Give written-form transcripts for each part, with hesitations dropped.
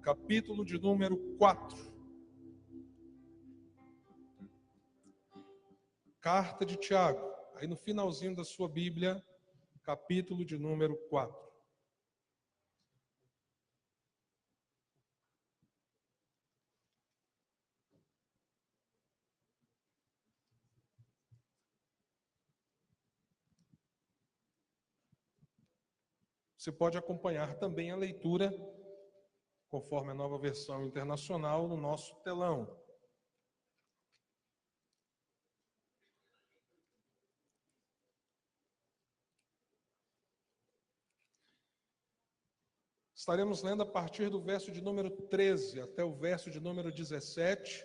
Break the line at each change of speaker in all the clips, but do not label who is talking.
Capítulo de número 4. Carta de Tiago. Aí no finalzinho da sua Bíblia, capítulo de número 4. Você pode acompanhar também a leitura, conforme a Nova Versão Internacional, no nosso telão. Estaremos lendo a partir do verso de número 13 até o verso de número 17.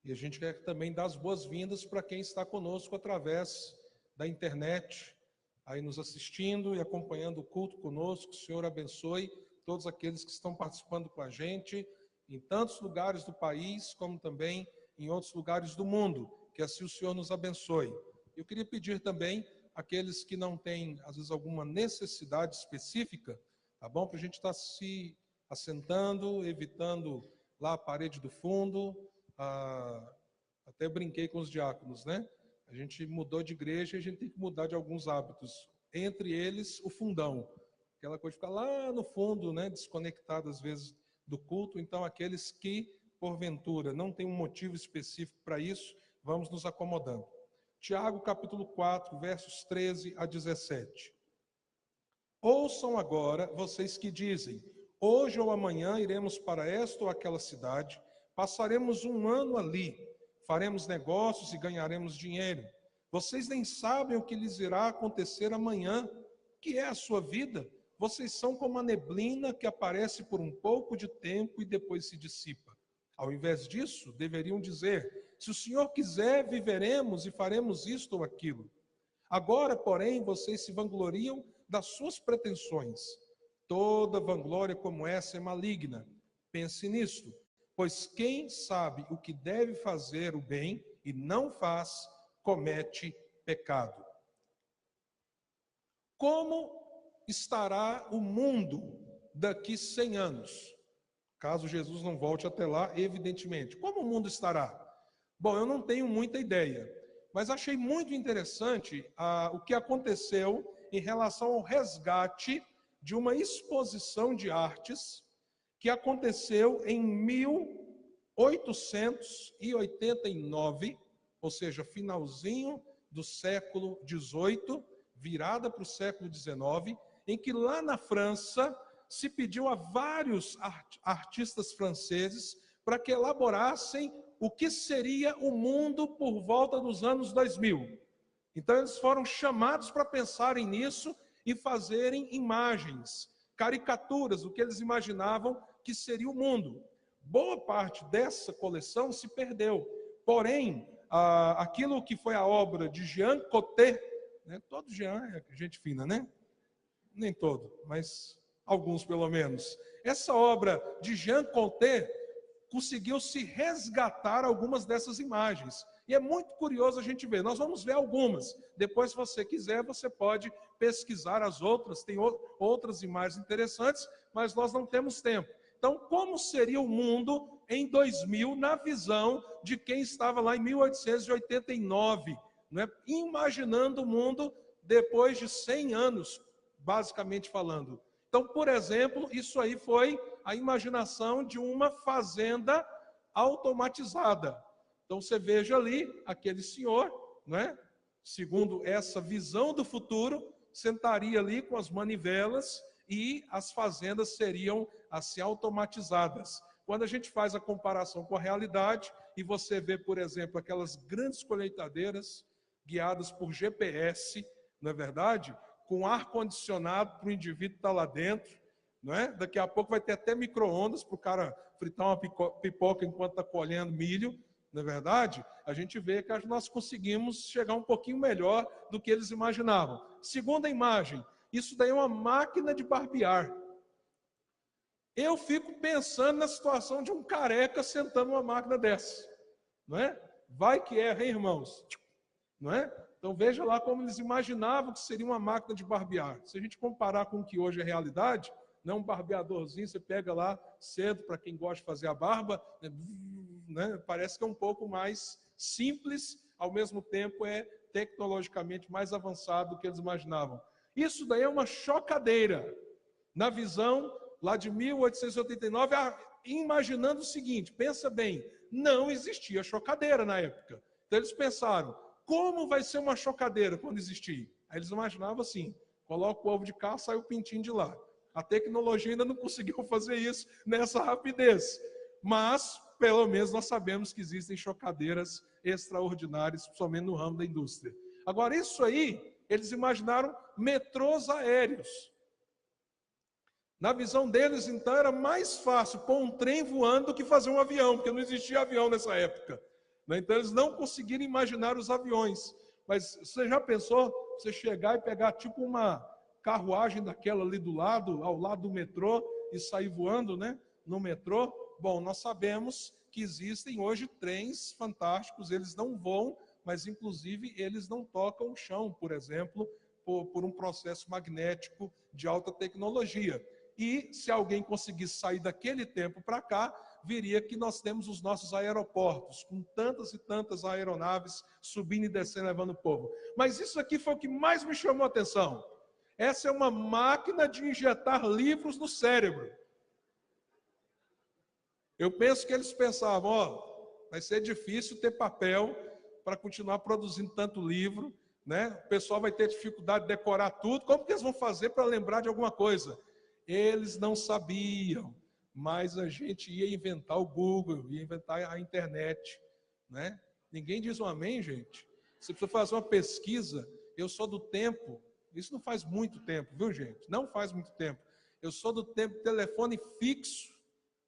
E a gente quer também dar as boas-vindas para quem está conosco através da internet, aí nos assistindo e acompanhando o culto conosco. O Senhor abençoe todos aqueles que estão participando com a gente em tantos lugares do país, como também em outros lugares do mundo. Que assim o Senhor nos abençoe. Eu queria pedir também aqueles que não têm, às vezes, alguma necessidade específica, tá bom? Para a gente estar se assentando, evitando lá a parede do fundo. Até brinquei com os diáconos, né? A gente mudou de igreja e a gente tem que mudar de alguns hábitos. Entre eles, o fundão. Aquela coisa de ficar lá no fundo, né? Desconectado, às vezes, do culto. Então, aqueles que, porventura, não tem um motivo específico para isso, vamos nos acomodando. Tiago, capítulo 4, versos 13 a 17. Ouçam agora, vocês que dizem, hoje ou amanhã iremos para esta ou aquela cidade, passaremos um ano ali, faremos negócios e ganharemos dinheiro. Vocês nem sabem o que lhes irá acontecer amanhã. Que é a sua vida? Vocês são como a neblina que aparece por um pouco de tempo e depois se dissipa. Ao invés disso, deveriam dizer, se o Senhor quiser, viveremos e faremos isto ou aquilo. Agora, porém, vocês se vangloriam das suas pretensões. Toda vanglória como essa é maligna. Pense nisto, pois quem sabe o que deve fazer o bem e não faz, comete pecado. Como estará o mundo daqui 100 anos? Caso Jesus não volte até lá, evidentemente. Como o mundo estará? Bom, eu não tenho muita ideia, mas achei muito interessante o que aconteceu em relação ao resgate de uma exposição de artes que aconteceu em 1889, ou seja, finalzinho do século XVIII, virada para o século XIX, em que lá na França se pediu a vários artistas franceses para que elaborassem o que seria o mundo por volta dos anos 2000. Então eles foram chamados para pensarem nisso e fazerem imagens, caricaturas, do que eles imaginavam que seria o mundo. Boa parte dessa coleção se perdeu. Porém, aquilo que foi a obra de Jean Cocteau, né? Todo Jean é gente fina, né? Nem todo, mas alguns pelo menos. Essa obra de Jean Cocteau conseguiu se resgatar algumas dessas imagens. E é muito curioso a gente ver. Nós vamos ver algumas. Depois, se você quiser, você pode pesquisar as outras. Tem outras imagens interessantes, mas nós não temos tempo. Então, como seria o mundo em 2000, na visão de quem estava lá em 1889, né? Imaginando o mundo depois de 100 anos, basicamente falando. Então, por exemplo, isso aí foi a imaginação de uma fazenda automatizada. Então, você veja ali aquele senhor, né? Segundo essa visão do futuro, sentaria ali com as manivelas e as fazendas seriam assim automatizadas. Quando a gente faz a comparação com a realidade e você vê, por exemplo, aquelas grandes colheitadeiras guiadas por GPS, não é verdade? Com ar-condicionado para o indivíduo estar lá dentro, não é? Daqui a pouco vai ter até micro-ondas para o cara fritar uma pipoca enquanto está colhendo milho, não é verdade? A gente vê que nós conseguimos chegar um pouquinho melhor do que eles imaginavam. Segunda imagem, isso daí é uma máquina de barbear. Eu fico pensando na situação de um careca sentando numa máquina dessa, não é? Vai que erra, hein, irmãos? Não é? Então veja lá como eles imaginavam que seria uma máquina de barbear. Se a gente comparar com o que hoje é realidade, não um barbeadorzinho, você pega lá cedo para quem gosta de fazer a barba, né? Parece que é um pouco mais simples, ao mesmo tempo é tecnologicamente mais avançado do que eles imaginavam. Isso daí é uma chocadeira na visão lá de 1889, imaginando o seguinte, pensa bem, não existia chocadeira na época. Então eles pensaram, como vai ser uma chocadeira quando existir? Aí eles imaginavam assim, coloca o ovo de cá, sai o pintinho de lá. A tecnologia ainda não conseguiu fazer isso nessa rapidez. Mas, pelo menos, nós sabemos que existem chocadeiras extraordinárias, principalmente no ramo da indústria. Agora, isso aí, eles imaginaram metrôs aéreos. Na visão deles, então, era mais fácil pôr um trem voando do que fazer um avião, porque não existia avião nessa época. Então, eles não conseguiram imaginar os aviões. Mas você já pensou, você chegar e pegar tipo uma carruagem daquela ali do lado, ao lado do metrô, e sair voando, né, no metrô? Bom, nós sabemos que existem hoje trens fantásticos, eles não voam, mas inclusive eles não tocam o chão, por exemplo, por um processo magnético de alta tecnologia. E se alguém conseguisse sair daquele tempo para cá, viria que nós temos os nossos aeroportos, com tantas e tantas aeronaves subindo e descendo, levando o povo. Mas isso aqui foi o que mais me chamou a atenção. Essa é uma máquina de injetar livros no cérebro. Eu penso que eles pensavam, ó, vai ser difícil ter papel para continuar produzindo tanto livro, né? O pessoal vai ter dificuldade de decorar tudo. Como que eles vão fazer para lembrar de alguma coisa? Eles não sabiam, mas a gente ia inventar o Google, ia inventar a internet, né? Ninguém diz um amém, gente? Você precisa fazer uma pesquisa. Eu sou do tempo, isso não faz muito tempo, viu, gente? Não faz muito tempo. Eu sou do tempo de telefone fixo,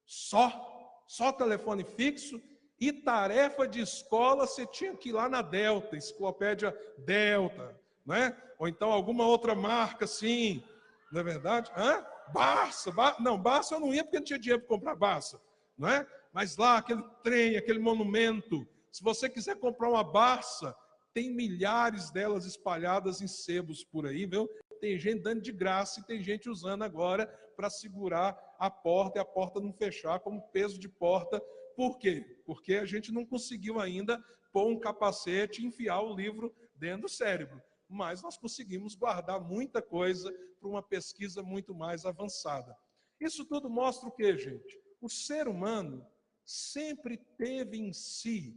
só telefone fixo, e tarefa de escola você tinha que ir lá na Delta, enciclopédia Delta, né? Ou então alguma outra marca assim, não é verdade? Hã? Barça, não, Barça eu não ia porque não tinha dinheiro para comprar Barça, não é? Mas lá, aquele trem, aquele monumento, se você quiser comprar uma Barça, tem milhares delas espalhadas em sebos por aí, viu? Tem gente dando de graça e tem gente usando agora para segurar a porta e a porta não fechar como peso de porta. Por quê? Porque a gente não conseguiu ainda pôr um capacete e enfiar o livro dentro do cérebro. Mas nós conseguimos guardar muita coisa para uma pesquisa muito mais avançada. Isso tudo mostra o quê, gente? O ser humano sempre teve em si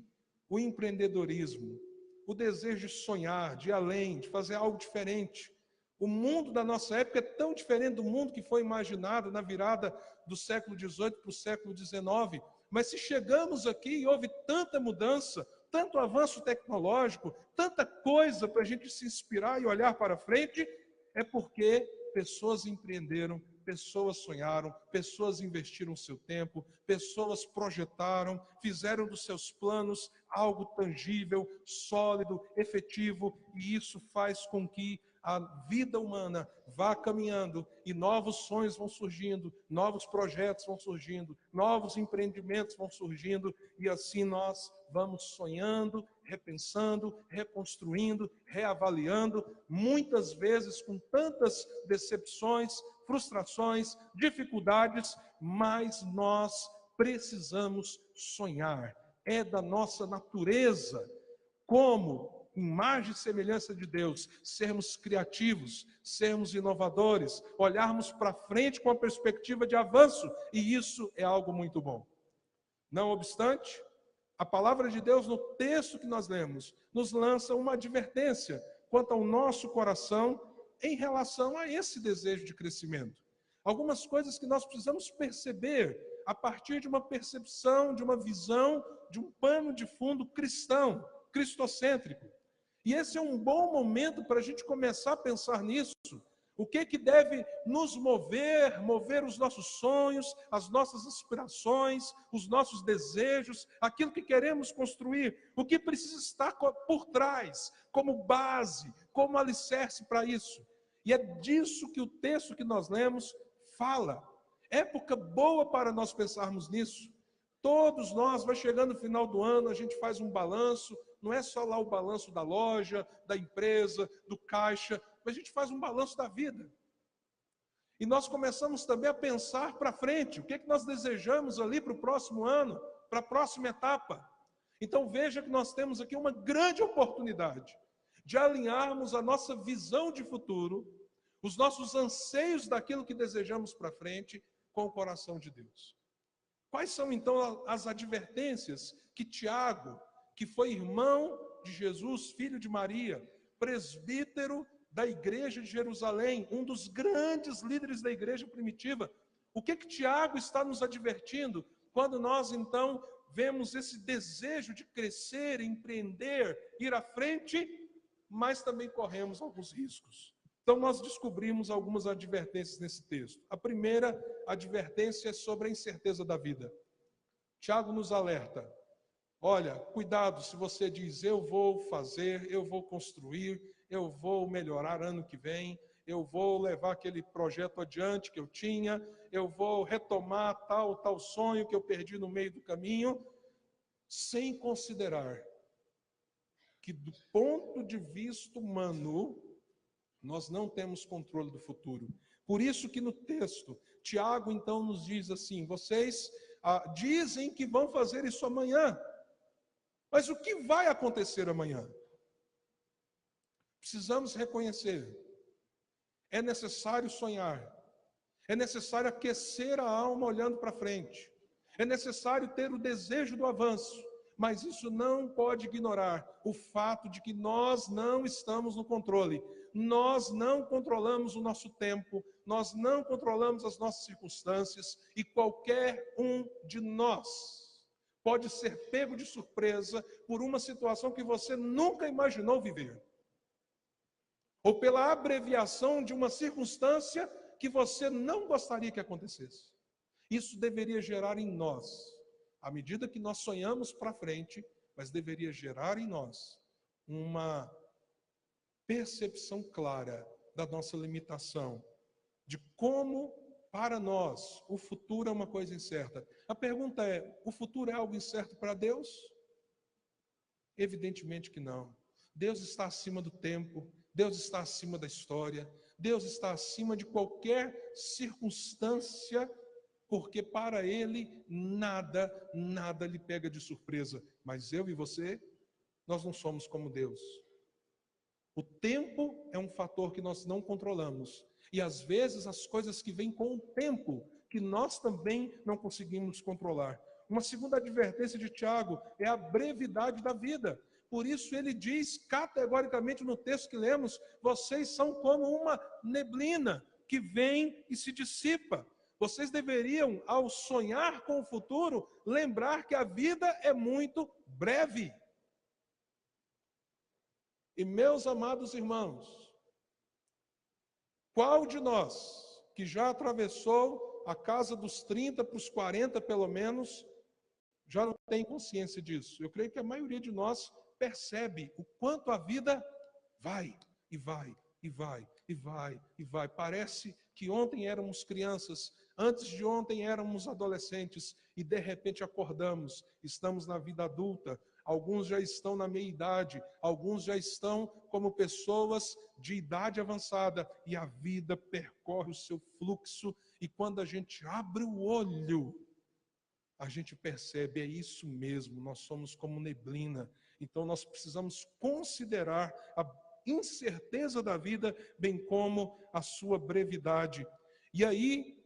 o empreendedorismo, o desejo de sonhar, de ir além, de fazer algo diferente. O mundo da nossa época é tão diferente do mundo que foi imaginado na virada do século XVIII para o século XIX. Mas se chegamos aqui e houve tanta mudança, tanto avanço tecnológico, tanta coisa para a gente se inspirar e olhar para frente, é porque pessoas empreenderam, pessoas sonharam, pessoas investiram seu tempo, pessoas projetaram, fizeram dos seus planos algo tangível, sólido, efetivo, e isso faz com que a vida humana vá caminhando e novos sonhos vão surgindo, novos projetos vão surgindo, novos empreendimentos vão surgindo, e assim nós vamos sonhando, repensando, reconstruindo, reavaliando, muitas vezes com tantas decepções, frustrações, dificuldades, mas nós precisamos sonhar. É da nossa natureza, como imagem e semelhança de Deus, sermos criativos, sermos inovadores, olharmos para frente com a perspectiva de avanço, e isso é algo muito bom. Não obstante, a palavra de Deus, no texto que nós lemos, nos lança uma advertência quanto ao nosso coração em relação a esse desejo de crescimento. Algumas coisas que nós precisamos perceber a partir de uma percepção, de uma visão, de um pano de fundo cristão, cristocêntrico. E esse é um bom momento para a gente começar a pensar nisso. O que deve nos mover, mover os nossos sonhos, as nossas aspirações, os nossos desejos, aquilo que queremos construir, o que precisa estar por trás, como base, como alicerce para isso. E é disso que o texto que nós lemos fala. Época boa para nós pensarmos nisso. Todos nós, vai chegando no final do ano, a gente faz um balanço, não é só lá o balanço da loja, da empresa, do caixa, mas a gente faz um balanço da vida. E nós começamos também a pensar para frente, o que é que nós desejamos ali para o próximo ano, para a próxima etapa. Então veja que nós temos aqui uma grande oportunidade de alinharmos a nossa visão de futuro, os nossos anseios daquilo que desejamos para frente, com o coração de Deus. Quais são então as advertências que Tiago, que foi irmão de Jesus, filho de Maria, presbítero da igreja de Jerusalém, um dos grandes líderes da igreja primitiva, o que Tiago está nos advertindo quando nós então vemos esse desejo de crescer, empreender, ir à frente, mas também corremos alguns riscos? Então nós descobrimos algumas advertências nesse texto. A primeira advertência é sobre a incerteza da vida. Tiago nos alerta: olha, cuidado se você diz, eu vou fazer, eu vou construir, eu vou melhorar ano que vem, eu vou levar aquele projeto adiante que eu tinha, eu vou retomar tal sonho que eu perdi no meio do caminho, sem considerar que do ponto de vista humano, nós não temos controle do futuro. Por isso que no texto, Tiago então nos diz assim: vocês dizem que vão fazer isso amanhã, mas o que vai acontecer amanhã? Precisamos reconhecer, é necessário sonhar, é necessário aquecer a alma olhando para frente, é necessário ter o desejo do avanço, mas isso não pode ignorar o fato de que nós não estamos no controle. Nós não controlamos o nosso tempo, nós não controlamos as nossas circunstâncias, e qualquer um de nós pode ser pego de surpresa por uma situação que você nunca imaginou viver, ou pela abreviação de uma circunstância que você não gostaria que acontecesse. Isso deveria gerar em nós, à medida que nós sonhamos para frente, mas deveria gerar em nós uma percepção clara da nossa limitação, de como, para nós, o futuro é uma coisa incerta. A pergunta é: o futuro é algo incerto para Deus? Evidentemente que não. Deus está acima do tempo, Deus está acima da história, Deus está acima de qualquer circunstância, porque para Ele nada lhe pega de surpresa. Mas eu e você, nós não somos como Deus. O tempo é um fator que nós não controlamos. E às vezes as coisas que vêm com o tempo, que nós também não conseguimos controlar. Uma segunda advertência de Tiago é a brevidade da vida. Por isso ele diz categoricamente no texto que lemos: vocês são como uma neblina que vem e se dissipa. Vocês deveriam, ao sonhar com o futuro, lembrar que a vida é muito breve. E meus amados irmãos, qual de nós que já atravessou a casa dos 30 para os 40 pelo menos, já não tem consciência disso? Eu creio que a maioria de nós percebe o quanto a vida vai, e vai, e vai, e vai, e vai. Parece que ontem éramos crianças, antes de ontem éramos adolescentes, e de repente acordamos, estamos na vida adulta. Alguns já estão na meia-idade, alguns já estão como pessoas de idade avançada, e a vida percorre o seu fluxo, e quando a gente abre o olho, a gente percebe, é isso mesmo, nós somos como neblina. Então nós precisamos considerar a incerteza da vida, bem como a sua brevidade. E aí,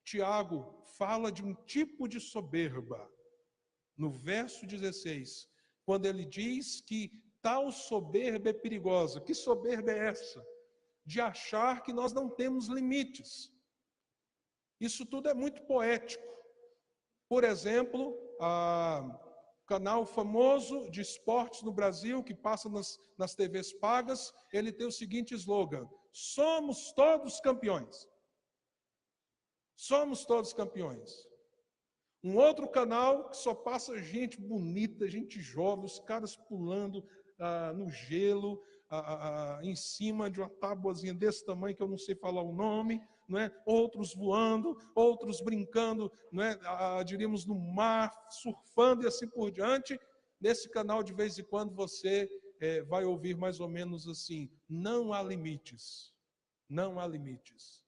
Tiago fala de um tipo de soberba, no verso 16, quando ele diz que tal soberba é perigosa. Que soberba é essa? De achar que nós não temos limites. Isso tudo é muito poético. Por exemplo, o canal famoso de esportes no Brasil, que passa nas TVs pagas, ele tem o seguinte slogan: somos todos campeões. Somos todos campeões. Um outro canal que só passa gente bonita, gente jovem, os caras pulando no gelo, em cima de uma tábuazinha desse tamanho que eu não sei falar o nome, não é? Outros voando, outros brincando, não é? Diríamos no mar, surfando e assim por diante. Nesse canal, de vez em quando, você vai ouvir mais ou menos assim: não há limites, não há limites.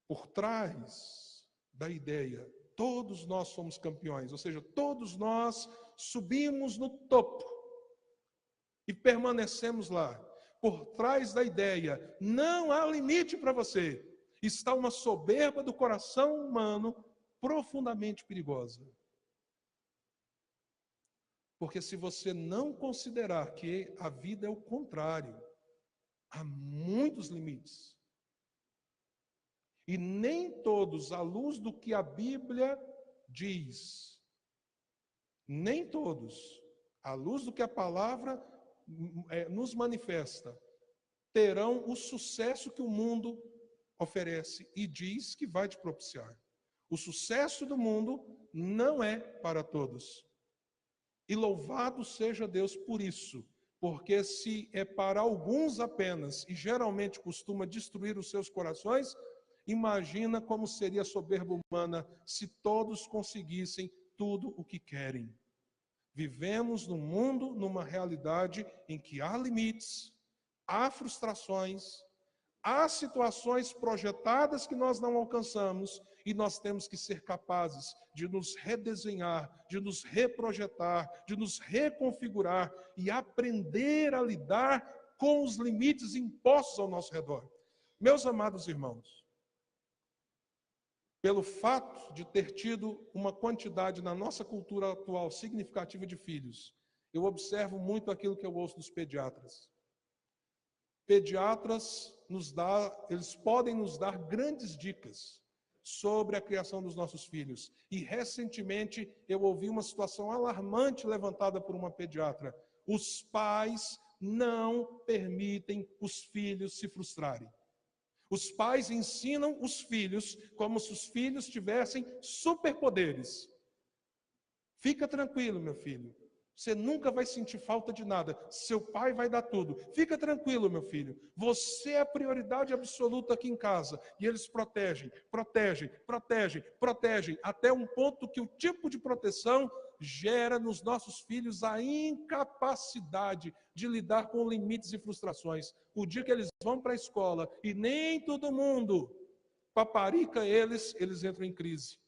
Por trás da ideia, todos nós somos campeões, ou seja, todos nós subimos no topo e permanecemos lá. Por trás da ideia, não há limite para você, está uma soberba do coração humano profundamente perigosa. Porque se você não considerar que a vida é o contrário, há muitos limites. E nem todos, à luz do que a Bíblia diz, nem todos, à luz do que a palavra nos manifesta, terão o sucesso que o mundo oferece e diz que vai te propiciar. O sucesso do mundo não é para todos. E louvado seja Deus por isso, porque se é para alguns apenas, e geralmente costuma destruir os seus corações, imagina como seria a soberba humana se todos conseguissem tudo o que querem. Vivemos num mundo, numa realidade em que há limites, há frustrações, há situações projetadas que nós não alcançamos e nós temos que ser capazes de nos redesenhar, de nos reprojetar, de nos reconfigurar e aprender a lidar com os limites impostos ao nosso redor. Meus amados irmãos, pelo fato de ter tido uma quantidade na nossa cultura atual significativa de filhos, eu observo muito aquilo que eu ouço dos pediatras. Pediatras eles podem nos dar grandes dicas sobre a criação dos nossos filhos. E recentemente eu ouvi uma situação alarmante levantada por uma pediatra. Os pais não permitem os filhos se frustrarem. Os pais ensinam os filhos como se os filhos tivessem superpoderes. Fica tranquilo, meu filho. Você nunca vai sentir falta de nada. Seu pai vai dar tudo. Fica tranquilo, meu filho. Você é a prioridade absoluta aqui em casa. E eles protegem, protegem, protegem, protegem, até um ponto que o tipo de proteção gera nos nossos filhos a incapacidade de lidar com limites e frustrações. O dia que eles vão para a escola e nem todo mundo paparica eles entram em crise.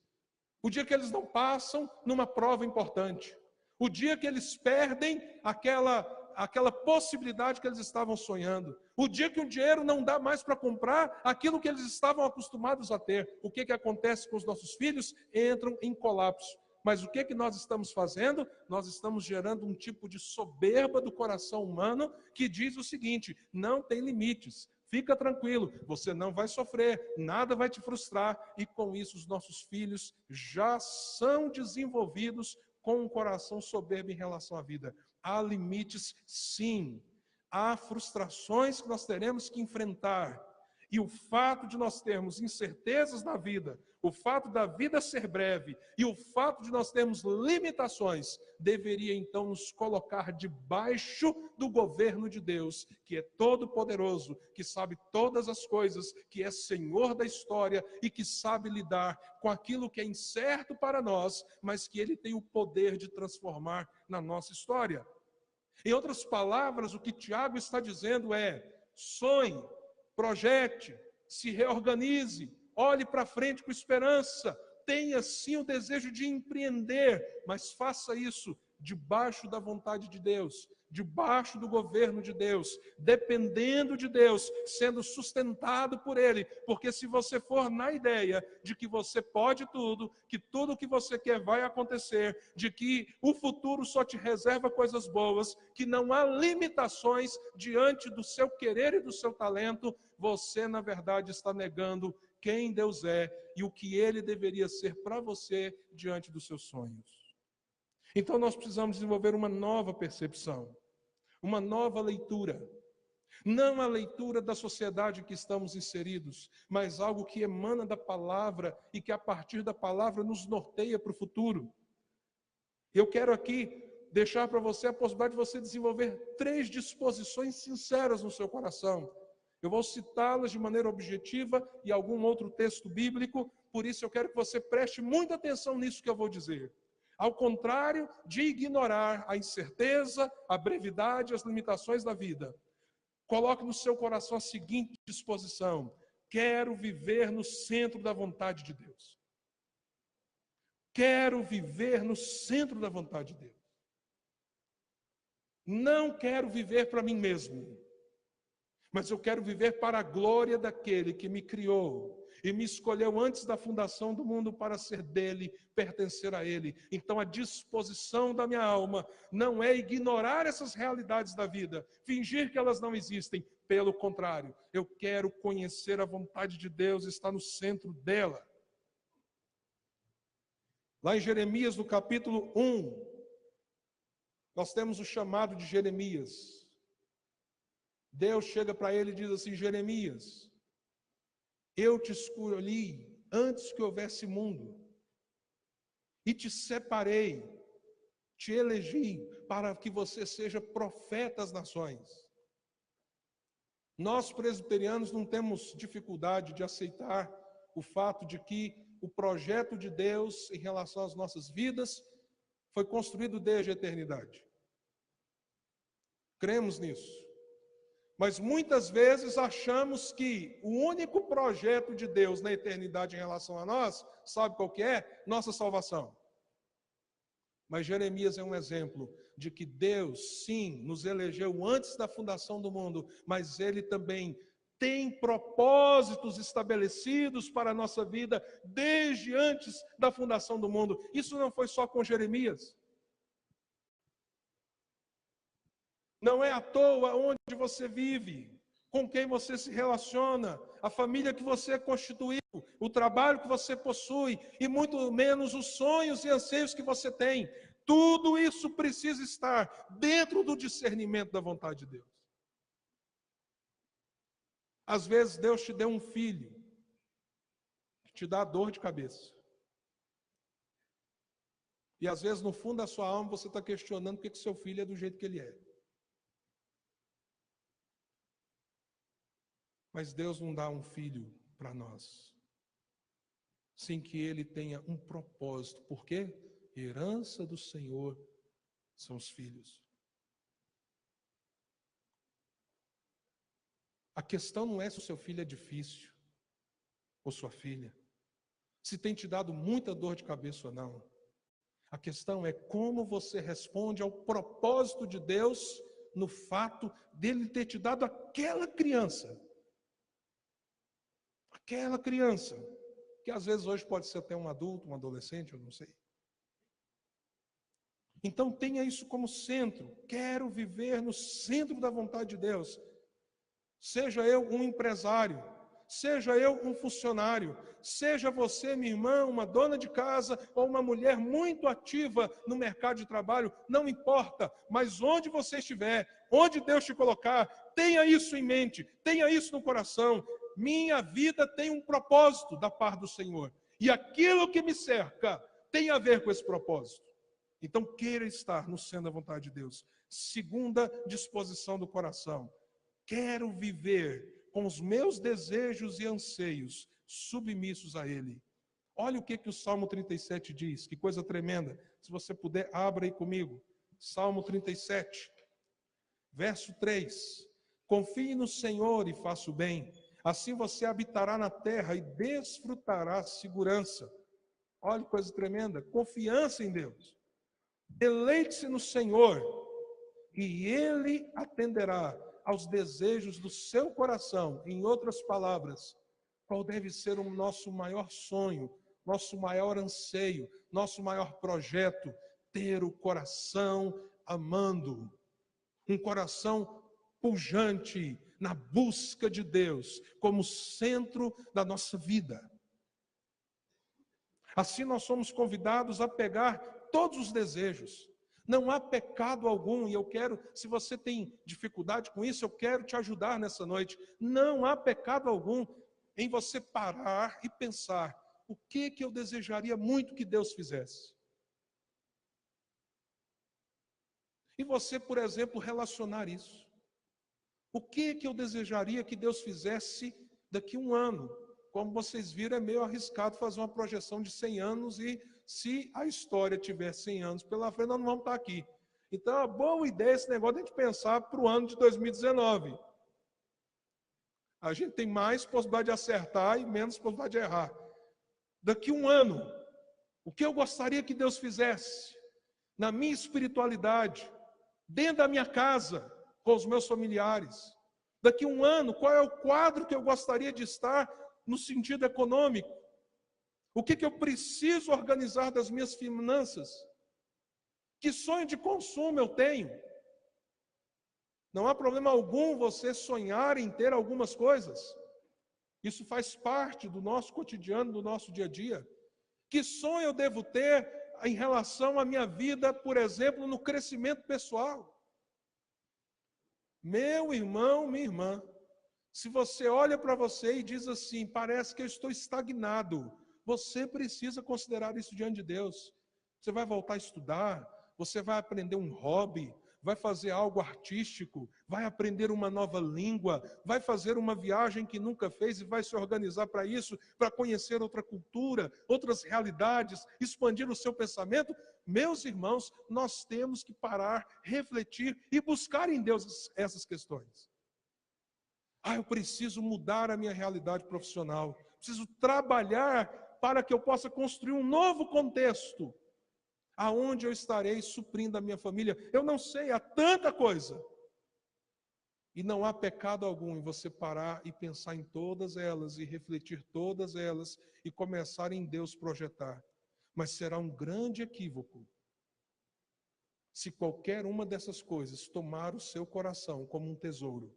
O dia que eles não passam numa prova importante. O dia que eles perdem aquela possibilidade que eles estavam sonhando. O dia que o dinheiro não dá mais para comprar aquilo que eles estavam acostumados a ter. O que acontece com os nossos filhos? Entram em colapso. Mas o que nós estamos fazendo? Nós estamos gerando um tipo de soberba do coração humano que diz o seguinte: não tem limites. Fica tranquilo, você não vai sofrer, nada vai te frustrar. E com isso os nossos filhos já são desenvolvidos com um coração soberbo em relação à vida. Há limites, sim. Há frustrações que nós teremos que enfrentar. E o fato de nós termos incertezas na vida, o fato da vida ser breve e o fato de nós termos limitações, deveria então nos colocar debaixo do governo de Deus, que é todo-poderoso, que sabe todas as coisas, que é Senhor da história e que sabe lidar com aquilo que é incerto para nós, mas que Ele tem o poder de transformar na nossa história. Em outras palavras, o que Tiago está dizendo é: sonhe, projete, se reorganize, olhe para frente com esperança, tenha sim o desejo de empreender, mas faça isso debaixo da vontade de Deus, debaixo do governo de Deus, dependendo de Deus, sendo sustentado por Ele, porque se você for na ideia de que você pode tudo, que tudo o que você quer vai acontecer, de que o futuro só te reserva coisas boas, que não há limitações diante do seu querer e do seu talento, você na verdade está negando quem Deus é e o que Ele deveria ser para você diante dos seus sonhos. Então nós precisamos desenvolver uma nova percepção, uma nova leitura. Não a leitura da sociedade em que estamos inseridos, mas algo que emana da palavra e que a partir da palavra nos norteia para o futuro. Eu quero aqui deixar para você a possibilidade de você desenvolver 3 disposições sinceras no seu coração. Eu vou citá-las de maneira objetiva e algum outro texto bíblico, por isso eu quero que você preste muita atenção nisso que eu vou dizer. Ao contrário de ignorar a incerteza, a brevidade, as limitações da vida, coloque no seu coração a seguinte disposição: quero viver no centro da vontade de Deus. Quero viver no centro da vontade de Deus. Não quero viver para mim mesmo, mas eu quero viver para a glória daquele que me criou e me escolheu antes da fundação do mundo para ser dele, pertencer a ele. Então a disposição da minha alma não é ignorar essas realidades da vida, fingir que elas não existem. Pelo contrário, eu quero conhecer a vontade de Deus, estar no centro dela. Lá em Jeremias, no capítulo 1, nós temos o chamado de Jeremias. Deus chega para ele e diz assim: Jeremias, eu te escolhi antes que houvesse mundo, e te separei, te elegi para que você seja profeta às nações. Nós presbiterianos não temos dificuldade de aceitar o fato de que o projeto de Deus em relação às nossas vidas foi construído desde a eternidade. Cremos nisso. Mas muitas vezes achamos que o único projeto de Deus na eternidade em relação a nós, sabe qual que é? Nossa salvação. Mas Jeremias é um exemplo de que Deus, sim, nos elegeu antes da fundação do mundo, mas Ele também tem propósitos estabelecidos para a nossa vida desde antes da fundação do mundo. Isso não foi só com Jeremias. Não é à toa onde você vive, com quem você se relaciona, a família que você constituiu, o trabalho que você possui, e muito menos os sonhos e anseios que você tem. Tudo isso precisa estar dentro do discernimento da vontade de Deus. Às vezes Deus te deu um filho, que te dá dor de cabeça. E às vezes no fundo da sua alma você está questionando por que seu filho é do jeito que ele é. Mas Deus não dá um filho para nós sem que ele tenha um propósito. Por quê? Herança do Senhor são os filhos. A questão não é se o seu filho é difícil ou sua filha, se tem te dado muita dor de cabeça ou não. A questão é como você responde ao propósito de Deus no fato dele ter te dado aquela criança. Aquela criança, que às vezes hoje pode ser até um adulto, um adolescente, eu não sei. Então tenha isso como centro. Quero viver no centro da vontade de Deus. Seja eu um empresário, seja eu um funcionário, seja você, minha irmã, uma dona de casa ou uma mulher muito ativa no mercado de trabalho, não importa, mas onde você estiver, onde Deus te colocar, tenha isso em mente, tenha isso no coração. Minha vida tem um propósito da parte do Senhor. E aquilo que me cerca tem a ver com esse propósito. Então, queira estar no centro da vontade de Deus. Segunda disposição do coração. Quero viver com os meus desejos e anseios submissos a Ele. Olha o que o Salmo 37 diz. Que coisa tremenda. Se você puder, abra aí comigo. Salmo 37, verso 3. Confie no Senhor e faça o bem. Assim você habitará na terra e desfrutará segurança. Olha que coisa tremenda. Confiança em Deus. Deleite-se no Senhor e Ele atenderá aos desejos do seu coração. Em outras palavras, qual deve ser o nosso maior sonho, nosso maior anseio, nosso maior projeto? Ter o coração amando. Um coração pujante na busca de Deus como centro da nossa vida. Assim nós somos convidados a pegar todos os desejos. Não há pecado algum, e eu quero, se você tem dificuldade com isso, eu quero te ajudar nessa noite. Não há pecado algum em você parar e pensar: o que eu desejaria muito que Deus fizesse? E você, por exemplo, relacionar isso. O que eu desejaria que Deus fizesse daqui a um ano? Como vocês viram, é meio arriscado fazer uma projeção de 100 anos e se a história tiver 100 anos pela frente, nós não vamos estar aqui. Então, é uma boa ideia esse negócio de a gente pensar para o ano de 2019. A gente tem mais possibilidade de acertar e menos possibilidade de errar. Daqui a um ano, o que eu gostaria que Deus fizesse na minha espiritualidade, dentro da minha casa, com os meus familiares? Daqui a um ano, qual é o quadro que eu gostaria de estar no sentido econômico? O que eu preciso organizar das minhas finanças? Que sonho de consumo eu tenho? Não há problema algum você sonhar em ter algumas coisas. Isso faz parte do nosso cotidiano, do nosso dia a dia. Que sonho eu devo ter em relação à minha vida, por exemplo, no crescimento pessoal? Meu irmão, minha irmã, se você olha para você e diz assim, parece que eu estou estagnado, você precisa considerar isso diante de Deus. Você vai voltar a estudar, você vai aprender um hobby, vai fazer algo artístico, vai aprender uma nova língua, vai fazer uma viagem que nunca fez e vai se organizar para isso, para conhecer outra cultura, outras realidades, expandir o seu pensamento. Meus irmãos, nós temos que parar, refletir e buscar em Deus essas questões. Eu preciso mudar a minha realidade profissional, preciso trabalhar para que eu possa construir um novo contexto, aonde eu estarei suprindo a minha família. Eu não sei, há tanta coisa. E não há pecado algum em você parar e pensar em todas elas, e refletir todas elas, e começar em Deus projetar. Mas será um grande equívoco se qualquer uma dessas coisas tomar o seu coração como um tesouro.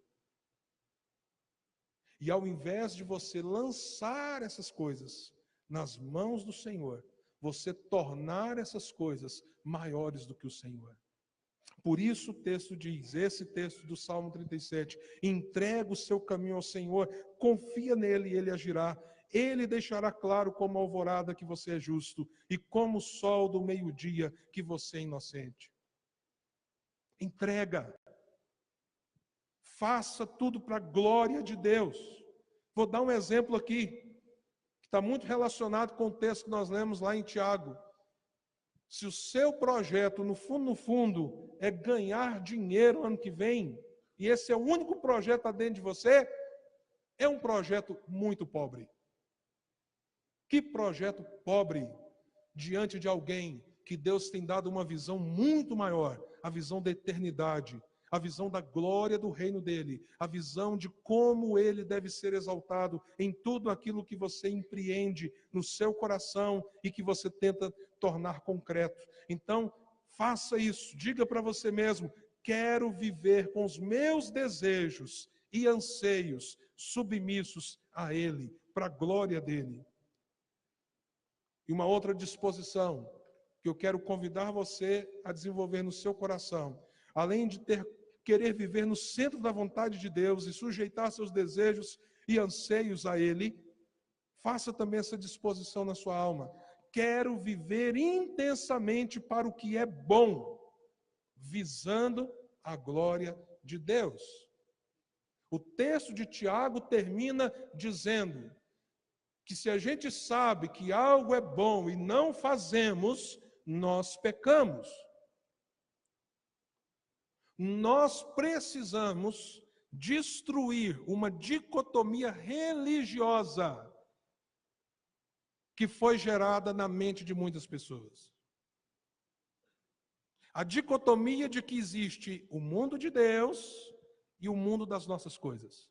E ao invés de você lançar essas coisas nas mãos do Senhor, você tornar essas coisas maiores do que o Senhor. Por isso o texto diz, esse texto do Salmo 37, entrega o seu caminho ao Senhor, confia nele e ele agirá. Ele deixará claro como a alvorada que você é justo e como o sol do meio-dia que você é inocente. Entrega. Faça tudo para a glória de Deus. Vou dar um exemplo aqui, que está muito relacionado com o texto que nós lemos lá em Tiago. Se o seu projeto, no fundo, é ganhar dinheiro ano que vem, e esse é o único projeto que está dentro de você, é um projeto muito pobre. Que projeto pobre diante de alguém que Deus tem dado uma visão muito maior, a visão da eternidade, a visão da glória do reino dele, a visão de como ele deve ser exaltado em tudo aquilo que você empreende no seu coração e que você tenta tornar concreto. Então, faça isso, diga para você mesmo, quero viver com os meus desejos e anseios submissos a ele, para a glória dele. E uma outra disposição que eu quero convidar você a desenvolver no seu coração, além de querer viver no centro da vontade de Deus e sujeitar seus desejos e anseios a Ele, faça também essa disposição na sua alma. Quero viver intensamente para o que é bom, visando a glória de Deus. O texto de Tiago termina dizendo que se a gente sabe que algo é bom e não fazemos, nós pecamos. Nós precisamos destruir uma dicotomia religiosa que foi gerada na mente de muitas pessoas. A dicotomia de que existe o mundo de Deus e o mundo das nossas coisas.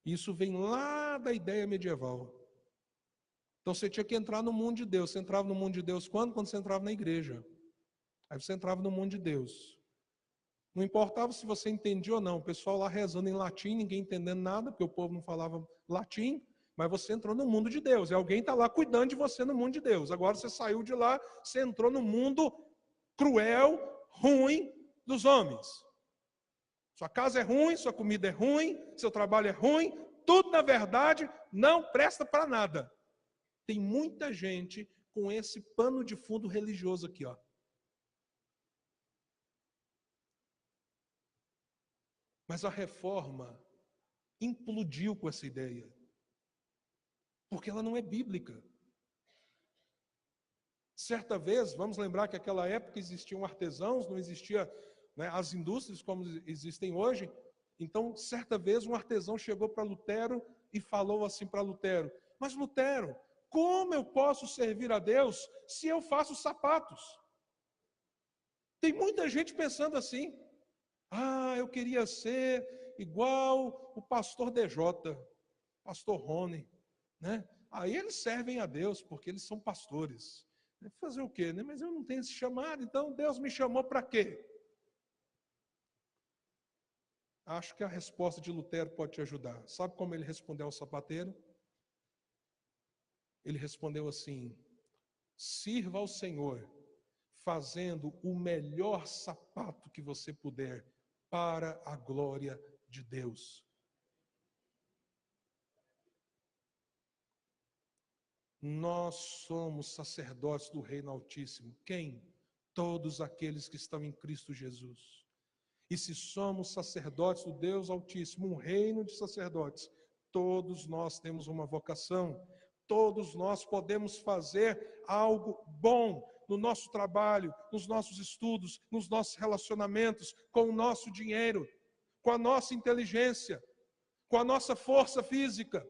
Isso vem lá da ideia medieval. Então você tinha que entrar no mundo de Deus. Você entrava no mundo de Deus quando? Quando você entrava na igreja. Aí você entrava no mundo de Deus. Não importava se você entendia ou não. O pessoal lá rezando em latim, ninguém entendendo nada, porque o povo não falava latim. Mas você entrou no mundo de Deus. E alguém está lá cuidando de você no mundo de Deus. Agora você saiu de lá, você entrou no mundo cruel, ruim dos homens. Sua casa é ruim, sua comida é ruim, seu trabalho é ruim. Tudo, na verdade, não presta para nada. Tem muita gente com esse pano de fundo religioso aqui, ó. Mas a reforma implodiu com essa ideia, porque ela não é bíblica. Certa vez, vamos lembrar que naquela época existiam artesãos, não existia, né, as indústrias como existem hoje. Então, certa vez, um artesão chegou para Lutero e falou assim para Lutero: mas Lutero, como eu posso servir a Deus se eu faço sapatos? Tem muita gente pensando assim: ah, eu queria ser igual o pastor DJ, pastor Rony, né? Aí eles servem a Deus porque eles são pastores. Fazer o quê, né? Mas eu não tenho esse chamado, então Deus me chamou para quê? Acho que a resposta de Lutero pode te ajudar. Sabe como ele respondeu ao sapateiro? Ele respondeu assim: sirva ao Senhor, fazendo o melhor sapato que você puder, para a glória de Deus. Nós somos sacerdotes do Reino Altíssimo. Quem? Todos aqueles que estão em Cristo Jesus. E se somos sacerdotes do Deus Altíssimo, um reino de sacerdotes, todos nós temos uma vocação. Todos nós podemos fazer algo bom no nosso trabalho, nos nossos estudos, nos nossos relacionamentos, com o nosso dinheiro, com a nossa inteligência, com a nossa força física.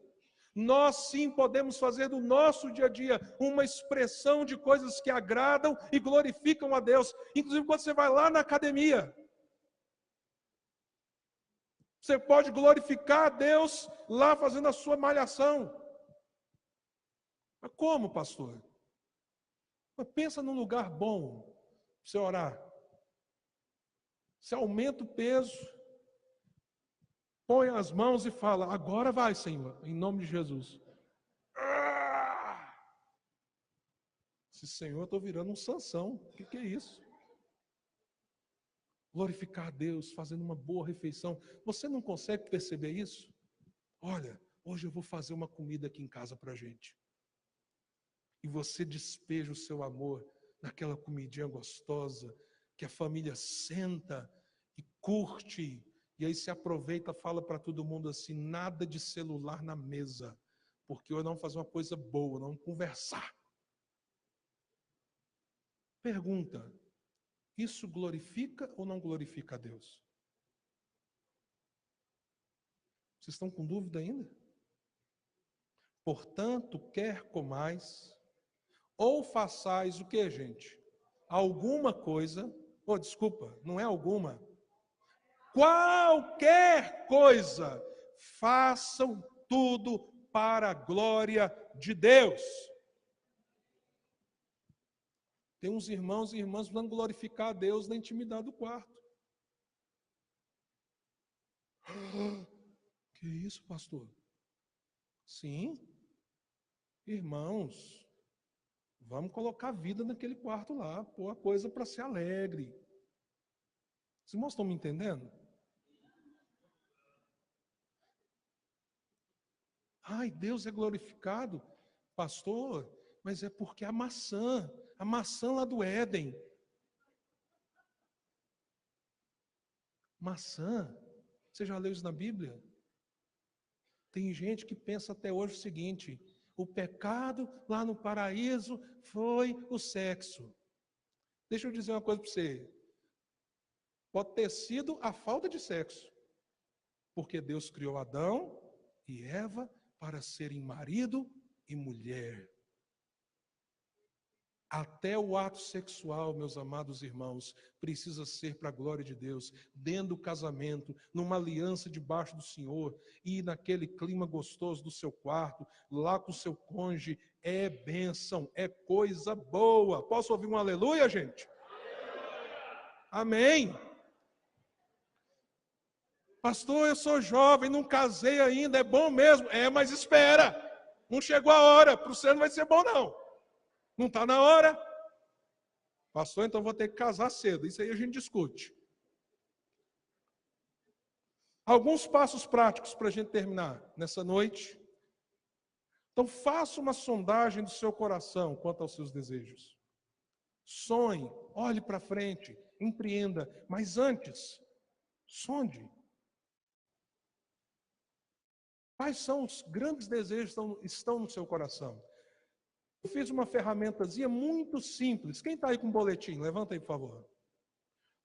Nós sim podemos fazer do nosso dia a dia uma expressão de coisas que agradam e glorificam a Deus. Inclusive quando você vai lá na academia, você pode glorificar a Deus lá fazendo a sua malhação. Mas como, pastor? Mas pensa num lugar bom para você orar. Você aumenta o peso, põe as mãos e fala: agora vai, Senhor, em nome de Jesus. Esse Senhor, eu estou virando um Sansão. O que é isso? Glorificar a Deus, fazendo uma boa refeição. Você não consegue perceber isso? Olha, hoje eu vou fazer uma comida aqui em casa para a gente. E você despeja o seu amor naquela comidinha gostosa, que a família senta e curte, e aí se aproveita e fala para todo mundo assim: nada de celular na mesa, porque hoje vamos fazer uma coisa boa, vamos conversar. Pergunta: isso glorifica ou não glorifica a Deus? Vocês estão com dúvida ainda? Portanto, quer comais, ou façais o que, gente? Alguma coisa, desculpa, não é alguma. Qualquer coisa, façam tudo para a glória de Deus. Tem uns irmãos e irmãs que vão glorificar a Deus na intimidade do quarto. Que isso, pastor? Sim, irmãos, vamos colocar vida naquele quarto lá, pôr a coisa para ser alegre. Os irmãos estão me entendendo? Ai, Deus é glorificado, pastor, mas é porque a maçã lá do Éden. Maçã, você já leu isso na Bíblia? Tem gente que pensa até hoje o seguinte: o pecado lá no paraíso foi o sexo. Deixa eu dizer uma coisa para você. Pode ter sido a falta de sexo, porque Deus criou Adão e Eva para serem marido e mulher. Até o ato sexual, meus amados irmãos, precisa ser para a glória de Deus, dentro do casamento, numa aliança debaixo do Senhor, e naquele clima gostoso do seu quarto, lá com o seu cônjuge, é bênção, é coisa boa. Posso ouvir um aleluia, gente? Amém. Pastor, eu sou jovem, não casei ainda, é bom mesmo? É, mas espera, não chegou a hora, para você não vai ser bom não. Não está na hora? Pastor, então vou ter que casar cedo. Isso aí a gente discute. Alguns passos práticos para a gente terminar nessa noite. Então, faça uma sondagem do seu coração quanto aos seus desejos. Sonhe, olhe para frente, empreenda. Mas antes, sonde. Quais são os grandes desejos que estão no seu coração? Eu fiz uma ferramentazinha muito simples. Quem está aí com o boletim? Levanta aí, por favor.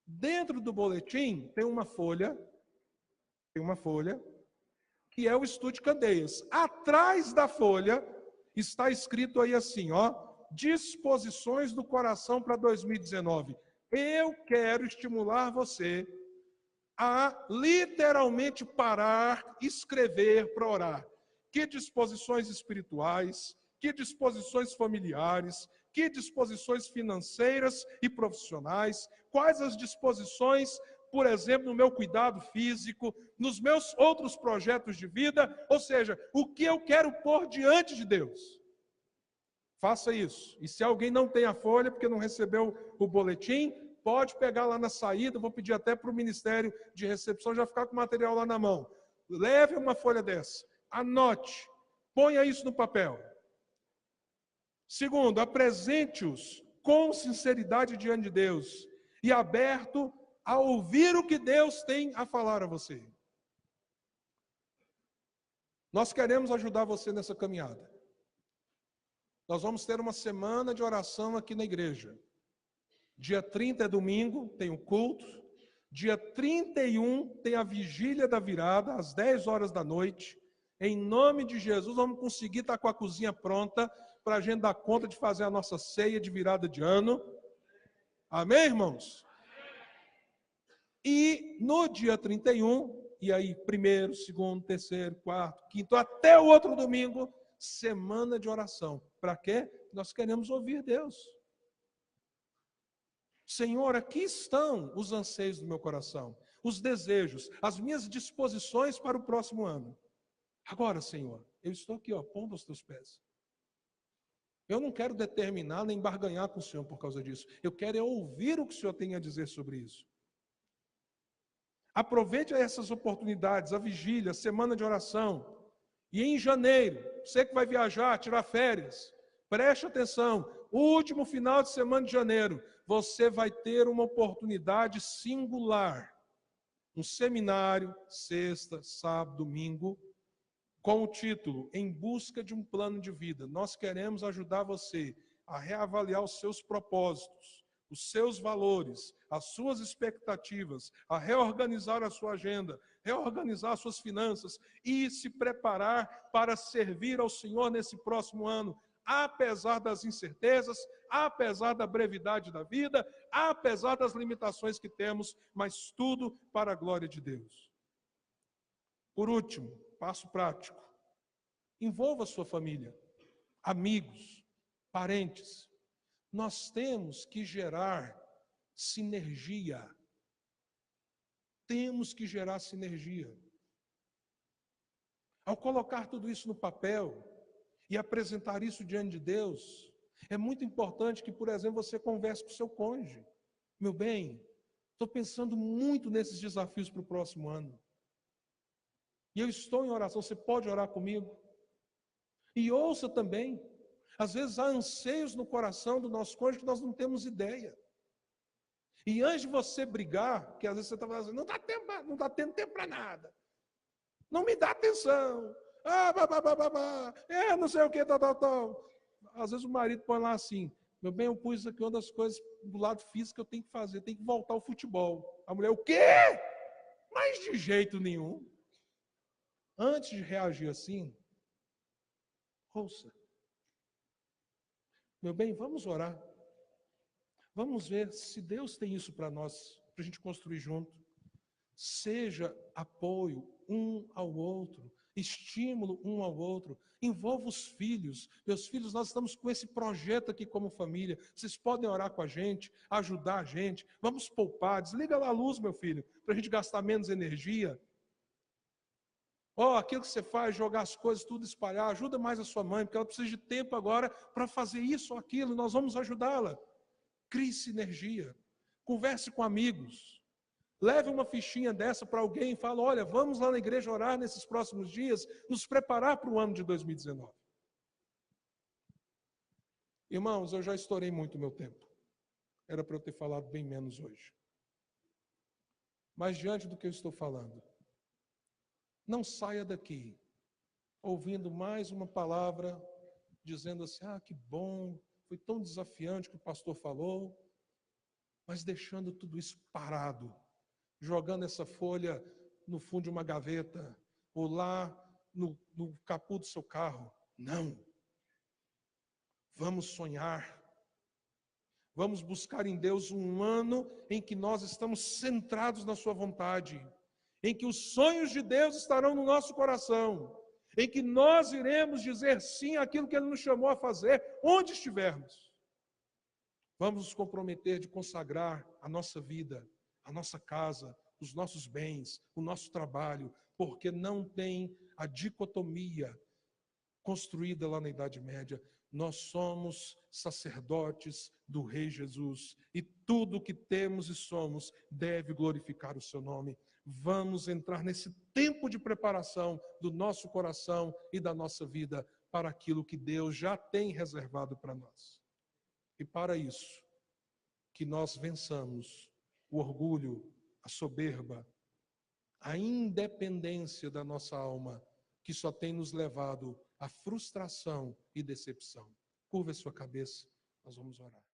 Dentro do boletim tem uma folha, que é o Estude Candeias. Atrás da folha está escrito aí assim, ó, disposições do coração para 2019. Eu quero estimular você a literalmente parar, escrever para orar. Que disposições espirituais, que disposições familiares, que disposições financeiras e profissionais, quais as disposições, por exemplo, no meu cuidado físico, nos meus outros projetos de vida, ou seja, o que eu quero pôr diante de Deus. Faça isso. E se alguém não tem a folha, porque não recebeu o boletim, pode pegar lá na saída, vou pedir até para o Ministério de Recepção já ficar com o material lá na mão. Leve uma folha dessa, anote, ponha isso no papel. Segundo, apresente-os com sinceridade diante de Deus e aberto a ouvir o que Deus tem a falar a você. Nós queremos ajudar você nessa caminhada. Nós vamos ter uma semana de oração aqui na igreja. Dia 30 é domingo, tem o culto. Dia 31 tem a vigília da virada, às 10 horas da noite. Em nome de Jesus, vamos conseguir estar com a cozinha pronta para a gente dar conta de fazer a nossa ceia de virada de ano. Amém, irmãos? E no dia 31, e aí primeiro, segundo, terceiro, quarto, quinto, até o outro domingo, semana de oração. Para quê? Nós queremos ouvir Deus. Senhor, aqui estão os anseios do meu coração, os desejos, as minhas disposições para o próximo ano. Agora, Senhor, eu estou aqui, ó, pondo aos teus pés. Eu não quero determinar nem barganhar com o Senhor por causa disso. Eu quero é ouvir o que o Senhor tem a dizer sobre isso. Aproveite essas oportunidades, a vigília, a semana de oração. E em janeiro, você que vai viajar, tirar férias, preste atenção, último final de semana de janeiro, você vai ter uma oportunidade singular. Um seminário, sexta, sábado, domingo, com o título Em Busca de um Plano de Vida. Nós queremos ajudar você a reavaliar os seus propósitos, os seus valores, as suas expectativas, a reorganizar a sua agenda, reorganizar as suas finanças e se preparar para servir ao Senhor nesse próximo ano, apesar das incertezas, apesar da brevidade da vida, apesar das limitações que temos, mas tudo para a glória de Deus. Por último, passo prático. Envolva a sua família, amigos, parentes. Nós temos que gerar sinergia. Temos que gerar sinergia. Ao colocar tudo isso no papel e apresentar isso diante de Deus, é muito importante que, por exemplo, você converse com o seu cônjuge. Meu bem, estou pensando muito nesses desafios para o próximo ano. E eu estou em oração, você pode orar comigo? E ouça também, às vezes há anseios no coração do nosso cônjuge que nós não temos ideia. E antes de você brigar, que às vezes você está falando assim, não está tendo tempo para nada. Não me dá atenção. Não sei o que, tal. Às vezes o marido põe lá assim, meu bem, eu pus aqui uma das coisas do lado físico que eu tenho que fazer, tem que voltar ao futebol. A mulher, o quê? Mas de jeito nenhum. Antes de reagir assim, ouça. Meu bem, vamos orar. Vamos ver se Deus tem isso para nós, para a gente construir junto. Seja apoio um ao outro, estímulo um ao outro. Envolva os filhos. Meus filhos, nós estamos com esse projeto aqui como família. Vocês podem orar com a gente, ajudar a gente. Vamos poupar. Desliga lá a luz, meu filho, para a gente gastar menos energia. Aquilo que você faz, jogar as coisas, tudo espalhar, ajuda mais a sua mãe, porque ela precisa de tempo agora para fazer isso ou aquilo, nós vamos ajudá-la. Crie sinergia, converse com amigos, leve uma fichinha dessa para alguém e fala, olha, vamos lá na igreja orar nesses próximos dias, nos preparar para o ano de 2019. Irmãos, eu já estourei muito o meu tempo, era para eu ter falado bem menos hoje. Mas diante do que eu estou falando, não saia daqui ouvindo mais uma palavra, dizendo assim: ah, que bom, foi tão desafiante o que o pastor falou, mas deixando tudo isso parado, jogando essa folha no fundo de uma gaveta, ou lá no capô do seu carro. Não. Vamos sonhar. Vamos buscar em Deus um ano em que nós estamos centrados na sua vontade, em que os sonhos de Deus estarão no nosso coração, em que nós iremos dizer sim àquilo que Ele nos chamou a fazer, onde estivermos. Vamos nos comprometer de consagrar a nossa vida, a nossa casa, os nossos bens, o nosso trabalho, porque não tem a dicotomia construída lá na Idade Média. Nós somos sacerdotes do Rei Jesus e tudo o que temos e somos deve glorificar o seu nome. Vamos entrar nesse tempo de preparação do nosso coração e da nossa vida para aquilo que Deus já tem reservado para nós. E para isso, que nós vençamos o orgulho, a soberba, a independência da nossa alma, que só tem nos levado à frustração e decepção. Curva a sua cabeça, nós vamos orar.